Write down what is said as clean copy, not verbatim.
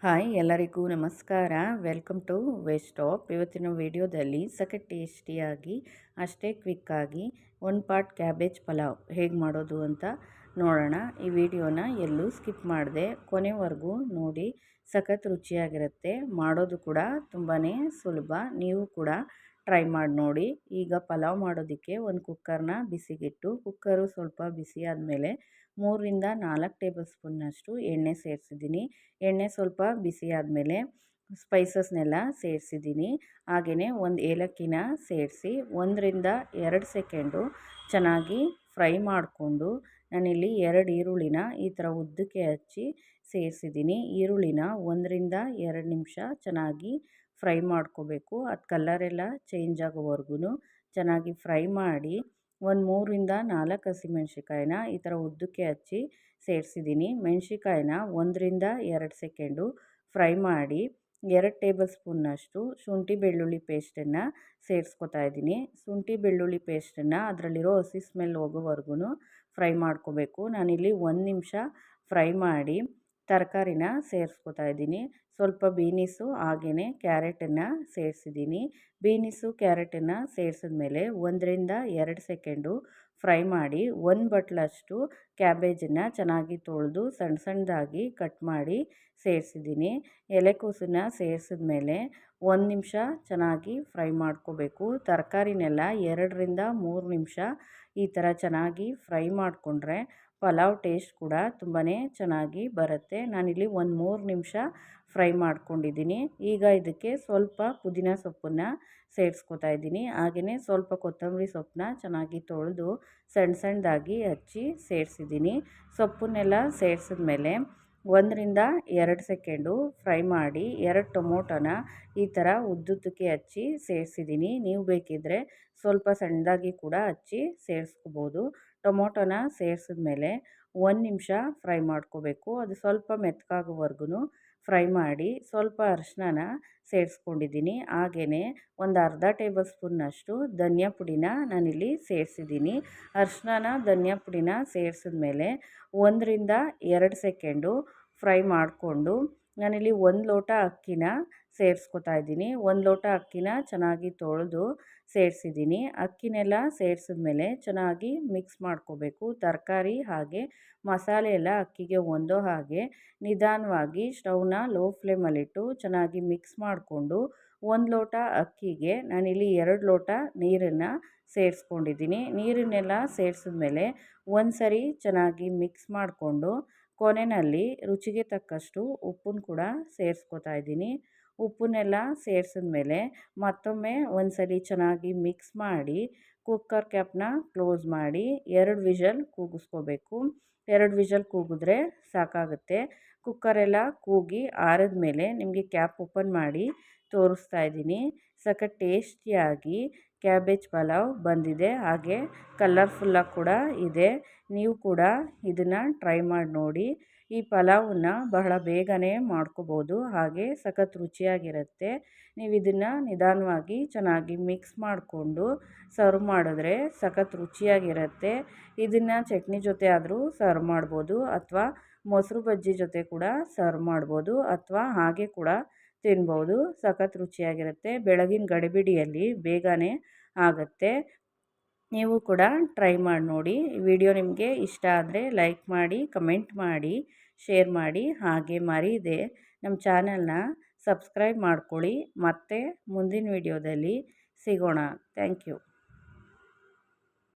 Hi ಎಲ್ಲರಿಗೂ ನಮಸ್ಕಾರ. Welcome to waste top. ಇವತ್ತಿನ ವಿಡಿಯೋದಲ್ಲಿ ಸಖತ್ ಟೇಸ್ಟಿಯಾಗಿ ಅಷ್ಟೇ ಕ್ವಿಕ್ಕಾಗಿ ಒಂದು ಪಾಟ್ ಕ್ಯಾಬೇಜ್ ಪಲಾವ್ ಹೇಗೆ ಮಾಡೋದು ಅಂತ ನೋಡೋಣ. ಈ ವಿಡಿಯೋನ ಎಲ್ಲೂ ಸ್ಕಿಪ್ ಮಾಡದೆ ಕೊನೆವರೆಗೂ ನೋಡಿ. ಸಖತ್ ರುಚಿಯಾಗಿರುತ್ತೆ, ಮಾಡೋದು ಕೂಡ ತುಂಬಾ ಸುಲಭ. ನೀವು ಕೂಡ ಟ್ರೈ ಮಾಡಿ ನೋಡಿ. ಈಗ ಪಲಾವ್ ಮಾಡೋದಕ್ಕೆ ಒಂದು ಕುಕ್ಕರ್ನ ಬಿಸಿಗಿಟ್ಟು ಕುಕ್ಕರು ಸ್ವಲ್ಪ ಬಿಸಿ ಆದಮೇಲೆ 3ರಿಂದ 4 ಟೇಬಲ್ ಸ್ಪೂನ್ನಷ್ಟು ಎಣ್ಣೆ ಸೇರಿಸಿದ್ದೀನಿ. ಎಣ್ಣೆ ಸ್ವಲ್ಪ ಬಿಸಿ ಆದಮೇಲೆ ಸ್ಪೈಸಸ್ನೆಲ್ಲ ಸೇರಿಸಿದ್ದೀನಿ. ಹಾಗೆಯೇ ಒಂದು ಏಲಕ್ಕಿನ ಸೇರಿಸಿ 1ರಿಂದ 2 ಸೆಕೆಂಡು ಚೆನ್ನಾಗಿ ಫ್ರೈ ಮಾಡಿಕೊಂಡು ನಾನಿಲ್ಲಿ 2 ಈರುಳ್ಳಿನ ಈ ಥರ ಉದ್ದಕ್ಕೆ ಹಚ್ಚಿ ಸೇರಿಸಿದ್ದೀನಿ. ಈರುಳ್ಳಿನ 1ರಿಂದ 2 ನಿಮಿಷ ಚೆನ್ನಾಗಿ ಫ್ರೈ ಮಾಡ್ಕೋಬೇಕು. ಅದು ಕಲರೆಲ್ಲ ಚೇಂಜ್ ಆಗೋವರೆಗೂ ಚೆನ್ನಾಗಿ ಫ್ರೈ ಮಾಡಿ ಒಂದು 3ರಿಂದ 4 ಹಸಿಮೆಣ್ಸಿಕಾಯಿನ ಈ ಥರ ಉದ್ದಕ್ಕೆ ಹಚ್ಚಿ ಸೇರಿಸಿದ್ದೀನಿ. ಮೆಣಸಿಕಾಯಿನ 1ರಿಂದ 2 ಸೆಕೆಂಡು ಫ್ರೈ ಮಾಡಿ 2 ಟೇಬಲ್ ಸ್ಪೂನ್ನಷ್ಟು ಶುಂಠಿ ಬೆಳ್ಳುಳ್ಳಿ ಪೇಸ್ಟನ್ನು ಸೇರಿಸ್ಕೊತಾ ಇದ್ದೀನಿ. ಶುಂಠಿ ಬೆಳ್ಳುಳ್ಳಿ ಪೇಸ್ಟನ್ನು ಅದರಲ್ಲಿರೋ ಹಸಿ ಸ್ಮೆಲ್ ಹೋಗೋವರೆಗೂ ಫ್ರೈ ಮಾಡ್ಕೋಬೇಕು. ನಾನಿಲ್ಲಿ 1 ನಿಮಿಷ ಫ್ರೈ ಮಾಡಿ ತರಕಾರಿನ ಸೇರಿಸ್ಕೊತಾ ಇದ್ದೀನಿ. ಸ್ವಲ್ಪ ಬೀನಿಸು ಹಾಗೆಯೇ ಕ್ಯಾರೆಟನ್ನು ಸೇರಿಸಿದ್ದೀನಿ. ಬೀನಿಸು ಕ್ಯಾರೆಟನ್ನು ಸೇರಿಸಿದ್ಮೇಲೆ 1ರಿಂದ 2 ಸೆಕೆಂಡು ಫ್ರೈ ಮಾಡಿ 1 ಬಟ್ಲಷ್ಟು ಕ್ಯಾಬೇಜನ್ನು ಚೆನ್ನಾಗಿ ತೊಳೆದು ಸಣ್ಣ ಸಣ್ಣದಾಗಿ ಕಟ್ ಮಾಡಿ ಸೇರಿಸಿದ್ದೀನಿ. ಎಲೆಕೋಸನ್ನು ಸೇರಿಸಿದ್ಮೇಲೆ 1 ನಿಮಿಷ ಚೆನ್ನಾಗಿ ಫ್ರೈ ಮಾಡ್ಕೋಬೇಕು. ತರಕಾರಿನೆಲ್ಲ 2ರಿಂದ 3 ನಿಮಿಷ ಈ ಥರ ಚೆನ್ನಾಗಿ ಫ್ರೈ ಮಾಡಿಕೊಂಡ್ರೆ ಪಲಾವ್ ಟೇಸ್ಟ್ ಕೂಡ ತುಂಬಾ ಚೆನ್ನಾಗಿ ಬರುತ್ತೆ. ನಾನಿಲ್ಲಿ ಒಂದು 3 ನಿಮಿಷ ಫ್ರೈ ಮಾಡ್ಕೊಂಡಿದ್ದೀನಿ. ಈಗ ಇದಕ್ಕೆ ಸ್ವಲ್ಪ ಪುದೀನ ಸೊಪ್ಪನ್ನು ಸೇರಿಸ್ಕೊತಾ ಇದ್ದೀನಿ. ಹಾಗೆಯೇ ಸ್ವಲ್ಪ ಕೊತ್ತಂಬರಿ ಸೊಪ್ಪನ್ನ ಚೆನ್ನಾಗಿ ತೊಳೆದು ಸಣ್ಣ ಸಣ್ಣದಾಗಿ ಹಚ್ಚಿ ಸೇರಿಸಿದ್ದೀನಿ. ಸೊಪ್ಪನ್ನೆಲ್ಲ ಸೇರಿಸಿದ್ಮೇಲೆ 1ರಿಂದ 2 ಸೆಕೆಂಡು ಫ್ರೈ ಮಾಡಿ 2 ಟೊಮೊಟೊನ ಈ ಥರ ಉದ್ದುದ್ದಕ್ಕೆ ಹಚ್ಚಿ ಸೇರಿಸಿದ್ದೀನಿ. ನೀವು ಬೇಕಿದ್ದರೆ ಸ್ವಲ್ಪ ಸಣ್ಣದಾಗಿ ಕೂಡ ಹಚ್ಚಿ ಸೇರಿಸ್ಕೋಬೋದು. ಟೊಮೊಟೊನ ಸೇರಿಸಿದ್ಮೇಲೆ 1 ನಿಮಿಷ ಫ್ರೈ ಮಾಡ್ಕೋಬೇಕು. ಅದು ಸ್ವಲ್ಪ ಮೆತ್ತಗಾಗೋವರೆಗೂ ಫ್ರೈ ಮಾಡಿ ಸ್ವಲ್ಪ ಅರಿಶಿನ ಸೇರಿಸ್ಕೊಂಡಿದ್ದೀನಿ. ಹಾಗೆಯೇ ಒಂದು ಅರ್ಧ ಟೇಬಲ್ ಸ್ಪೂನ್ನಷ್ಟು ಧನಿಯಾ ಪುಡಿನ ನಾನಿಲ್ಲಿ ಸೇರಿಸಿದ್ದೀನಿ. ಅರಿಶಿನ ಧನಿಯಾ ಪುಡಿನ ಸೇರಿಸಿದ್ಮೇಲೆ 1ರಿಂದ 2 ಸೆಕೆಂಡು ಫ್ರೈ ಮಾಡಿಕೊಂಡು ನಾನಿಲ್ಲಿ 1 ಲೋಟ ಅಕ್ಕಿನ ಸೇರಿಸ್ಕೊತಾ ಇದ್ದೀನಿ. 1 ಲೋಟ ಅಕ್ಕಿನ ಚೆನ್ನಾಗಿ ತೊಳೆದು ಸೇರಿಸಿದ್ದೀನಿ. ಅಕ್ಕಿನೆಲ್ಲ ಸೇರಿಸಿದ್ಮೇಲೆ ಚೆನ್ನಾಗಿ ಮಿಕ್ಸ್ ಮಾಡ್ಕೋಬೇಕು. ತರಕಾರಿ ಹಾಗೆ ಮಸಾಲೆ ಎಲ್ಲ ಅಕ್ಕಿಗೆ ಹೊಂದೋ ಹಾಗೆ ನಿಧಾನವಾಗಿ ಸ್ಟವ್ನ ಲೋ ಫ್ಲೇಮಲ್ಲಿಟ್ಟು ಚೆನ್ನಾಗಿ ಮಿಕ್ಸ್ ಮಾಡಿಕೊಂಡು 1 ಲೋಟ ಅಕ್ಕಿಗೆ ನಾನಿಲ್ಲಿ 2 ಲೋಟ ನೀರನ್ನು ಸೇರಿಸ್ಕೊಂಡಿದ್ದೀನಿ. ನೀರನ್ನೆಲ್ಲ ಸೇರಿಸಿದ್ಮೇಲೆ ಒಂದು ಸರಿ ಚೆನ್ನಾಗಿ ಮಿಕ್ಸ್ ಮಾಡಿಕೊಂಡು ಕೊನೆಯಲ್ಲಿ ರುಚಿಗೆ ತಕ್ಕಷ್ಟು ಉಪ್ಪನ್ನು ಕೂಡ ಸೇರಿಸ್ಕೊತಾ ಇದ್ದೀನಿ. ಉಪ್ಪನ್ನೆಲ್ಲ ಸೇರಿಸಿದ್ಮೇಲೆ ಮತ್ತೊಮ್ಮೆ ಒಂದು ಸರಿ ಚೆನ್ನಾಗಿ ಮಿಕ್ಸ್ ಮಾಡಿ ಕುಕ್ಕರ್ ಕ್ಯಾಪ್ನ ಕ್ಲೋಸ್ ಮಾಡಿ 2 ವಿಷಲ್ ಕೂಗಿಸ್ಕೋಬೇಕು. 2 ವಿಷಲ್ ಕೂಗಿದ್ರೆ ಸಾಕಾಗುತ್ತೆ. ಕುಕ್ಕರೆಲ್ಲ ಕೂಗಿ ಆರಿದ ಮೇಲೆ ನಿಮಗೆ ಕ್ಯಾಪ್ ಓಪನ್ ಮಾಡಿ ತೋರಿಸ್ತಾ ಇದ್ದೀನಿ. ಸಖತ್ ಟೇಸ್ಟಿಯಾಗಿ ಕ್ಯಾಬೇಜ್ ಪಲಾವ್ ಬಂದಿದೆ, ಹಾಗೆ ಕಲರ್ಫುಲ್ಲಾಗಿ ಕೂಡ ಇದೆ. ನೀವು ಕೂಡ ಇದನ್ನು ಟ್ರೈ ಮಾಡಿ ನೋಡಿ. ಈ ಪಲಾವನ್ನು ಬಹಳ ಬೇಗನೆ ಮಾಡ್ಕೋಬೋದು, ಹಾಗೆ ಸಖತ್ ರುಚಿಯಾಗಿರುತ್ತೆ. ನೀವು ಇದನ್ನು ನಿಧಾನವಾಗಿ ಚೆನ್ನಾಗಿ ಮಿಕ್ಸ್ ಮಾಡಿಕೊಂಡು ಸರ್ವ್ ಮಾಡಿದ್ರೆ ಸಖತ್ ರುಚಿಯಾಗಿರುತ್ತೆ. ಇದನ್ನು ಚಟ್ನಿ ಜೊತೆ ಆದರೂ ಸರ್ವ್ ಮಾಡ್ಬೋದು, ಅಥವಾ ಮೊಸರು ಬಜ್ಜಿ ಜೊತೆ ಕೂಡ ಸರ್ವ್ ಮಾಡ್ಬೋದು, ಅಥವಾ ಹಾಗೆ ಕೂಡ ತಿನ್ಬೋದು. ಸಖತ್ ರುಚಿಯಾಗಿರುತ್ತೆ. ಬೆಳಗಿನ ಗಡಿಬಿಡಿಯಲ್ಲಿ ಬೇಗನೆ ಆಗುತ್ತೆ. ನೀವು ಕೂಡ ಟ್ರೈ ಮಾಡಿ ನೋಡಿ. ಈ ವಿಡಿಯೋ ನಿಮಗೆ ಇಷ್ಟ ಆದರೆ ಲೈಕ್ ಮಾಡಿ, ಕಮೆಂಟ್ ಮಾಡಿ, ಶೇರ್ ಮಾಡಿ. ಹಾಗೆ ಮರೀದೆ ನಮ್ಮ ಚಾನಲ್ನ ಸಬ್ಸ್ಕ್ರೈಬ್ ಮಾಡ್ಕೊಳ್ಳಿ. ಮತ್ತೆ ಮುಂದಿನ ವಿಡಿಯೋದಲ್ಲಿ ಸಿಗೋಣ. Thank you.